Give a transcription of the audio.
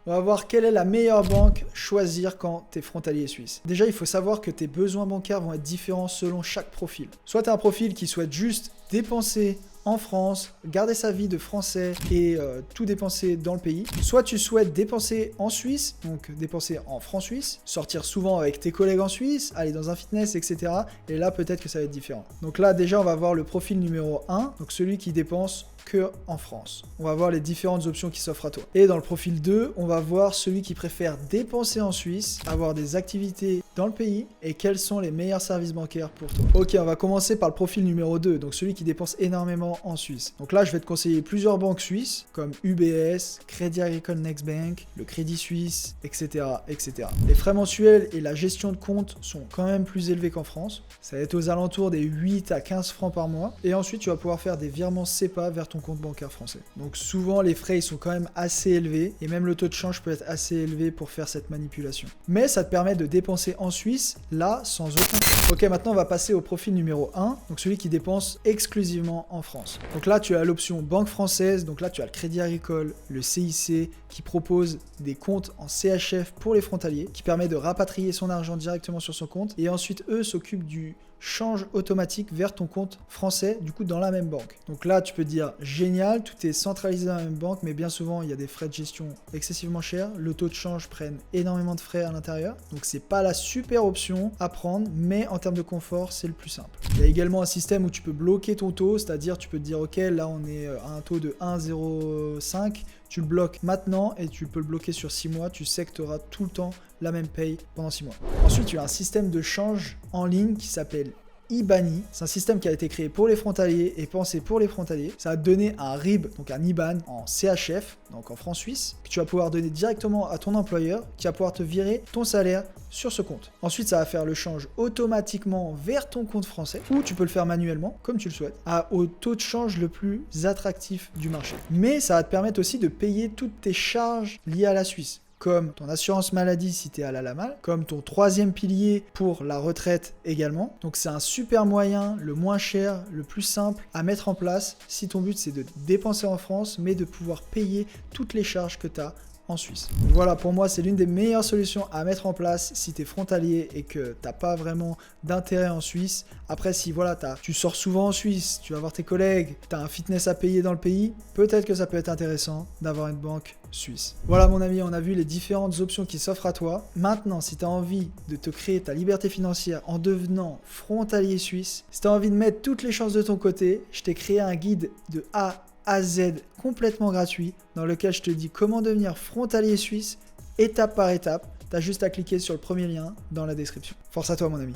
On va voir quelle est la meilleure banque choisir quand tu es frontalier suisse. Déjà, il faut savoir que tes besoins bancaires vont être différents selon chaque profil. Soit tu as un profil qui souhaite juste dépenser en France, garder sa vie de français et tout dépenser dans le pays. Soit tu souhaites dépenser en Suisse, donc dépenser en francs suisses, sortir souvent avec tes collègues en Suisse, aller dans un fitness, etc. Et là, peut-être que ça va être différent. Donc là, déjà, on va voir le profil numéro 1, donc celui qui dépense que en France. On va voir les différentes options qui s'offrent à toi. Et dans le profil 2, on va voir celui qui préfère dépenser en Suisse, avoir des activités dans le pays et quels sont les meilleurs services bancaires pour toi. Ok, on va commencer par le profil numéro 2, donc celui qui dépense énormément en Suisse. Donc là, je vais te conseiller plusieurs banques suisses comme UBS, Crédit Agricole Next Bank, le Crédit Suisse, etc., etc. Les frais mensuels et la gestion de compte sont quand même plus élevés qu'en France. Ça va être aux alentours des 8 à 15 francs par mois. Et ensuite, tu vas pouvoir faire des virements SEPA vers ton compte bancaire français. Donc souvent, les frais ils sont quand même assez élevés et même le taux de change peut être assez élevé pour faire cette manipulation. Mais ça te permet de dépenser en Suisse, là, sans aucun frais. Ok, maintenant, on va passer au profil numéro 1, donc celui qui dépense exclusivement en France. Donc là, tu as l'option banque française, donc là, tu as le Crédit Agricole, le CIC, qui propose des comptes en CHF pour les frontaliers, qui permet de rapatrier son argent directement sur son compte, et ensuite, eux s'occupent du change automatique vers ton compte français, du coup dans la même banque. Donc là, tu peux dire génial, tout est centralisé dans la même banque, mais bien souvent, il y a des frais de gestion excessivement chers. Le taux de change prenne énormément de frais à l'intérieur. Donc c'est pas la super option à prendre, mais en termes de confort, c'est le plus simple. Il y a également un système où tu peux bloquer ton taux, c'est-à-dire tu peux te dire ok, là on est à un taux de 1,05. Tu le bloques maintenant et tu peux le bloquer sur 6 mois. Tu sais que tu auras tout le temps la même paye pendant 6 mois. Ensuite, tu as un système de change en ligne qui s'appelle IBANI. C'est un système qui a été créé pour les frontaliers et pensé pour les frontaliers. Ça va te donner un RIB, donc un IBAN en CHF, donc en francs suisses, que tu vas pouvoir donner directement à ton employeur qui va pouvoir te virer ton salaire sur ce compte. Ensuite, ça va faire le change automatiquement vers ton compte français ou tu peux le faire manuellement, comme tu le souhaites, au taux de change le plus attractif du marché. Mais ça va te permettre aussi de payer toutes tes charges liées à la Suisse, comme ton assurance maladie si tu es à la LAMAL, comme ton troisième pilier pour la retraite également. Donc c'est un super moyen, le moins cher, le plus simple à mettre en place si ton but c'est de dépenser en France, mais de pouvoir payer toutes les charges que tu as en Suisse. Donc voilà, pour moi, c'est l'une des meilleures solutions à mettre en place si tu es frontalier et que tu n'as pas vraiment d'intérêt en Suisse. Après, si voilà, tu sors souvent en Suisse, tu vas voir tes collègues, tu as un fitness à payer dans le pays, peut-être que ça peut être intéressant d'avoir une banque suisse. Voilà mon ami, on a vu les différentes options qui s'offrent à toi. Maintenant, si tu as envie de te créer ta liberté financière en devenant frontalier suisse, si tu as envie de mettre toutes les chances de ton côté, je t'ai créé un guide de A à Z complètement gratuit dans lequel je te dis comment devenir frontalier suisse étape par étape. Tu as juste à cliquer sur le premier lien dans la description. Force à toi mon ami.